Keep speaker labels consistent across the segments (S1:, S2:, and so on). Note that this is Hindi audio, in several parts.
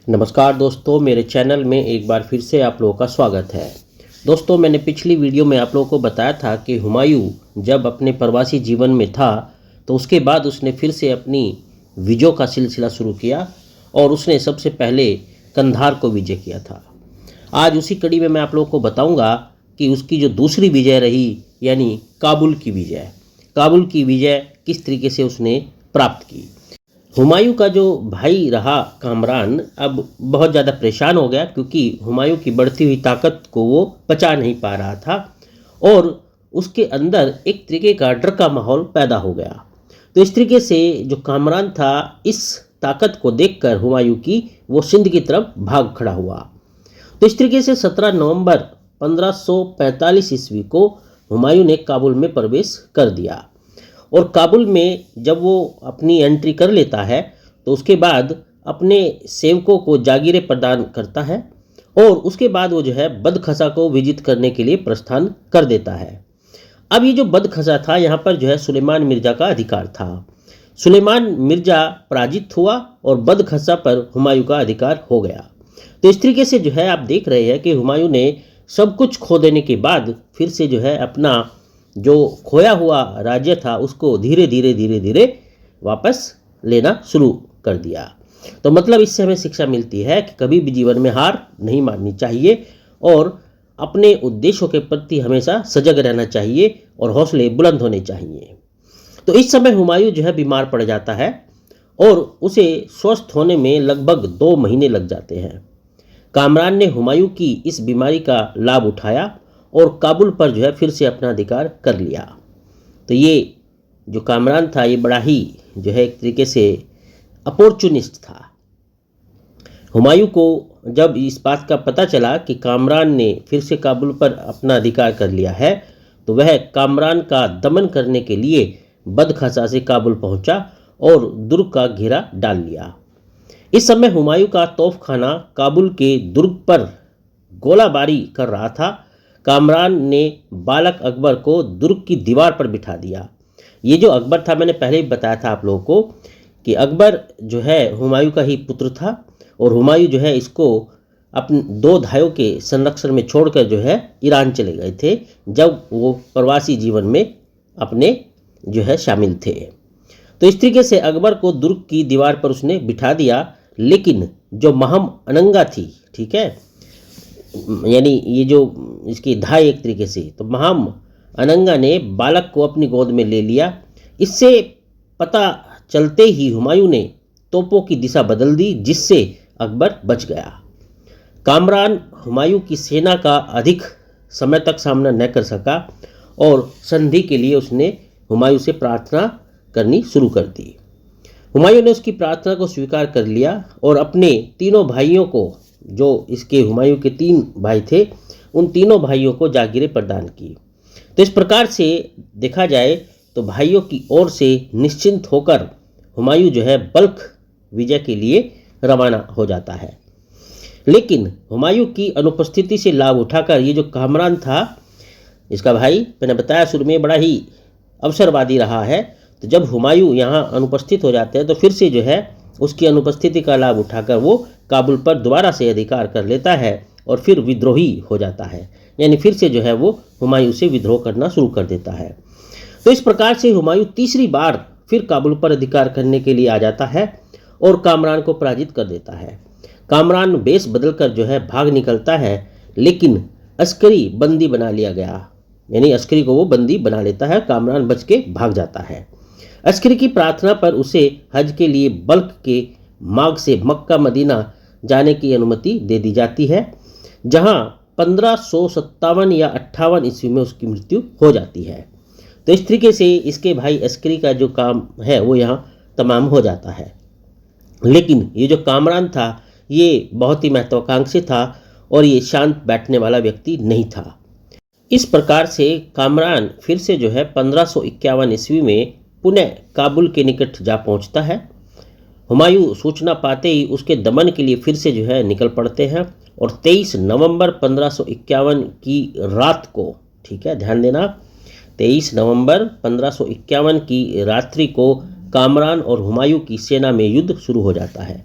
S1: नमस्कार दोस्तों, मेरे चैनल में एक बार फिर से आप लोगों का स्वागत है। दोस्तों, मैंने पिछली वीडियो में आप लोगों को बताया था कि हुमायूं जब अपने प्रवासी जीवन में था तो उसके बाद उसने फिर से अपनी विजयों का सिलसिला शुरू किया और उसने सबसे पहले कंधार को विजय किया था। आज उसी कड़ी में मैं आप लोगों को बताऊंगा कि उसकी जो दूसरी विजय रही, यानी काबुल की विजय किस तरीके से उसने प्राप्त की। हुमायूं का जो भाई रहा कामरान अब बहुत ज़्यादा परेशान हो गया, क्योंकि हुमायूं की बढ़ती हुई ताकत को वो पचा नहीं पा रहा था और उसके अंदर एक तरीके का डर का माहौल पैदा हो गया। तो इस तरीके से जो कामरान था, इस ताकत को देखकर हुमायूं की वो सिंध की तरफ भाग खड़ा हुआ। तो इस तरीके से 17 नवंबर 1545 ईस्वी को हुमायूं ने काबुल में प्रवेश कर दिया और काबुल में जब वो अपनी एंट्री कर लेता है तो उसके बाद अपने सेवकों को जागीरें प्रदान करता है और उसके बाद वो जो है बदखसा को विजित करने के लिए प्रस्थान कर देता है। अब ये जो बदखसा था, यहाँ पर जो है सुलेमान मिर्जा का अधिकार था। सुलेमान मिर्जा पराजित हुआ और बदखसा पर हुमायूं का अधिकार हो गया। तो इस तरीके से जो है आप देख रहे हैं कि हुमायूं ने सब कुछ खो देने के बाद फिर से जो है अपना जो खोया हुआ राज्य था उसको धीरे धीरे वापस लेना शुरू कर दिया। तो मतलब इससे हमें शिक्षा मिलती है कि कभी भी जीवन में हार नहीं माननी चाहिए और अपने उद्देश्यों के प्रति हमेशा सजग रहना चाहिए और हौसले बुलंद होने चाहिए। तो इस समय हुमायूं जो है बीमार पड़ जाता है और उसे स्वस्थ होने में लगभग 2 महीने लग जाते हैं। कामरान ने हुमायूं की इस बीमारी का लाभ उठाया और काबुल पर जो है फिर से अपना अधिकार कर लिया। तो ये जो कामरान था, ये बड़ा ही जो है एक तरीके से अपॉर्चुनिस्ट था। हुमायूं को जब इस बात का पता चला कि कामरान ने फिर से काबुल पर अपना अधिकार कर लिया है, तो वह कामरान का दमन करने के लिए बदखसा से काबुल पहुंचा और दुर्ग का घेरा डाल लिया। इस समय हुमायूं का तोपखाना काबुल के दुर्ग पर गोलाबारी कर रहा था। कामरान ने बालक अकबर को दुर्ग की दीवार पर बिठा दिया। ये जो अकबर था, मैंने पहले ही बताया था आप लोगों को कि अकबर जो है हुमायूं का ही पुत्र था और हुमायूं जो है इसको अपने 2 भाइयों के संरक्षण में छोड़कर जो है ईरान चले गए थे, जब वो प्रवासी जीवन में अपने जो है शामिल थे। तो इस तरीके से अकबर को दुर्ग की दीवार पर उसने बिठा दिया, लेकिन जो महम अनंगा थी, ठीक है, यानी ये जो इसकी धाय एक तरीके से, तो महम अनंगा ने बालक को अपनी गोद में ले लिया। इससे पता चलते ही हुमायूं ने तोपों की दिशा बदल दी, जिससे अकबर बच गया। कामरान हुमायूं की सेना का अधिक समय तक सामना न कर सका और संधि के लिए उसने हुमायूं से प्रार्थना करनी शुरू कर दी। हुमायूं ने उसकी प्रार्थना को स्वीकार कर लिया और अपने तीनों भाइयों को, जो इसके हुमायूं के 3 भाई थे, उन तीनों भाइयों को जागीरें प्रदान की। तो इस प्रकार से देखा जाए तो भाइयों की ओर से निश्चिंत होकर हुमायूं जो है बल्ख विजय के लिए रवाना हो जाता है। लेकिन हुमायूं की अनुपस्थिति से लाभ उठाकर ये जो कामरान था, इसका भाई, मैंने बताया शुरू में, बड़ा ही अवसरवादी रहा है। तो जब हुमायूं यहाँ अनुपस्थित हो जाते हैं तो फिर से जो है उसकी अनुपस्थिति का लाभ उठाकर वो काबुल पर दोबारा से अधिकार कर लेता है और फिर विद्रोही हो जाता है, यानी फिर से जो है वो हुमायूं से विद्रोह करना शुरू कर देता है। तो इस प्रकार से हुमायूं तीसरी बार फिर काबुल पर अधिकार करने के लिए आ जाता है और कामरान को पराजित कर देता है। कामरान बेस बदलकर जो है भाग निकलता है, लेकिन अस्करी बंदी बना लिया गया, यानी अस्करी को वो बंदी बना लेता है। कामरान बच के भाग जाता है। अस्करी की प्रार्थना पर उसे हज के लिए बल्ख के मार्ग से मक्का मदीना जाने की अनुमति दे दी जाती है, जहां 1557 या 58 ईस्वी में उसकी मृत्यु हो जाती है। तो इस तरीके से इसके भाई अस्करी का जो काम है वो यहाँ तमाम हो जाता है। लेकिन ये जो कामरान था, ये बहुत ही महत्वाकांक्षी था और ये शांत बैठने वाला व्यक्ति नहीं था। इस प्रकार से कामरान फिर से जो है 1551 ईस्वी में पुनः काबुल के निकट जा पहुंचता है। हुमायूं सूचना पाते ही उसके दमन के लिए फिर से जो है निकल पड़ते हैं और 23 नवंबर 1551 की रात को, ठीक है, ध्यान देना, 23 नवंबर 1551 की रात्रि को कामरान और हुमायूं की सेना में युद्ध शुरू हो जाता है।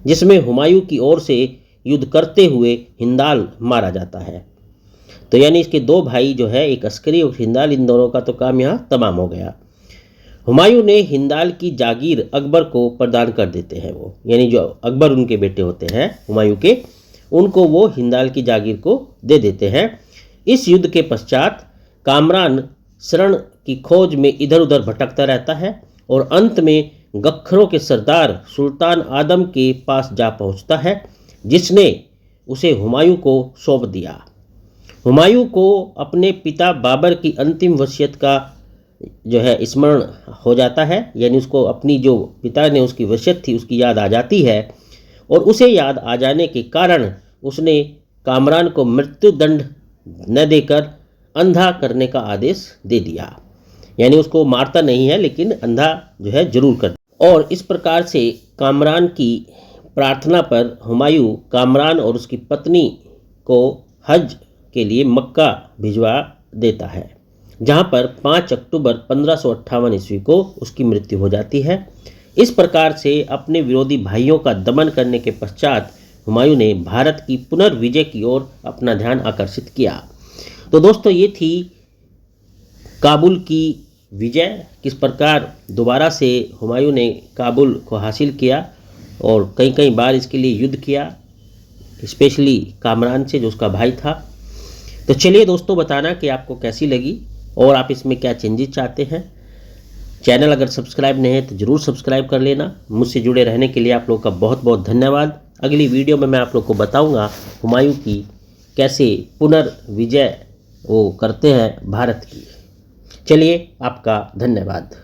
S1: जिसमें हुमायूं की ओर से युद्ध करते हुए हिंदाल मारा जाता है। तो यानी इसके दो भाई जो है, एक अस्करी और हिंदाल, इन दोनों का तो काम यहाँ तमाम हो गया। हुमायूं ने हिंदाल की जागीर अकबर को प्रदान कर देते हैं, वो यानी जो अकबर उनके बेटे होते हैं हुमायूं के, उनको वो हिंदाल की जागीर को दे देते हैं। इस युद्ध के पश्चात कामरान शरण की खोज में इधर उधर भटकता रहता है और अंत में गख्खरों के सरदार सुल्तान आदम के पास जा पहुंचता है, जिसने उसे हुमायूं को सौंप दिया। हुमायूं को अपने पिता बाबर की अंतिम वसीयत का जो है स्मरण हो जाता है, यानी उसको अपनी जो पिता ने उसकी वसीयत थी उसकी याद आ जाती है, और उसे याद आ जाने के कारण उसने कामरान को मृत्यु दंड न देकर अंधा करने का आदेश दे दिया। यानी उसको मारता नहीं है लेकिन अंधा जो है जरूर कर। और इस प्रकार से कामरान की प्रार्थना पर हुमायूं कामरान और उसकी पत्नी को हज के लिए मक्का भिजवा देता है, जहां पर 5 अक्टूबर 1558 ईस्वी को उसकी मृत्यु हो जाती है। इस प्रकार से अपने विरोधी भाइयों का दमन करने के पश्चात हुमायूं ने भारत की पुनर्विजय की ओर अपना ध्यान आकर्षित किया। तो दोस्तों, ये थी काबुल की विजय, किस प्रकार दोबारा से हुमायूं ने काबुल को हासिल किया और कई कई बार इसके लिए युद्ध किया, स्पेशली कामरान से जो उसका भाई था। तो चलिए दोस्तों, बताना कि आपको कैसी लगी और आप इसमें क्या चेंजेस चाहते हैं। चैनल अगर सब्सक्राइब नहीं है तो ज़रूर सब्सक्राइब कर लेना। मुझसे जुड़े रहने के लिए आप लोग का बहुत बहुत धन्यवाद। अगली वीडियो में मैं आप लोग को बताऊंगा हुमायूं की कैसे पुनर्विजय वो करते हैं भारत की। चलिए, आपका धन्यवाद।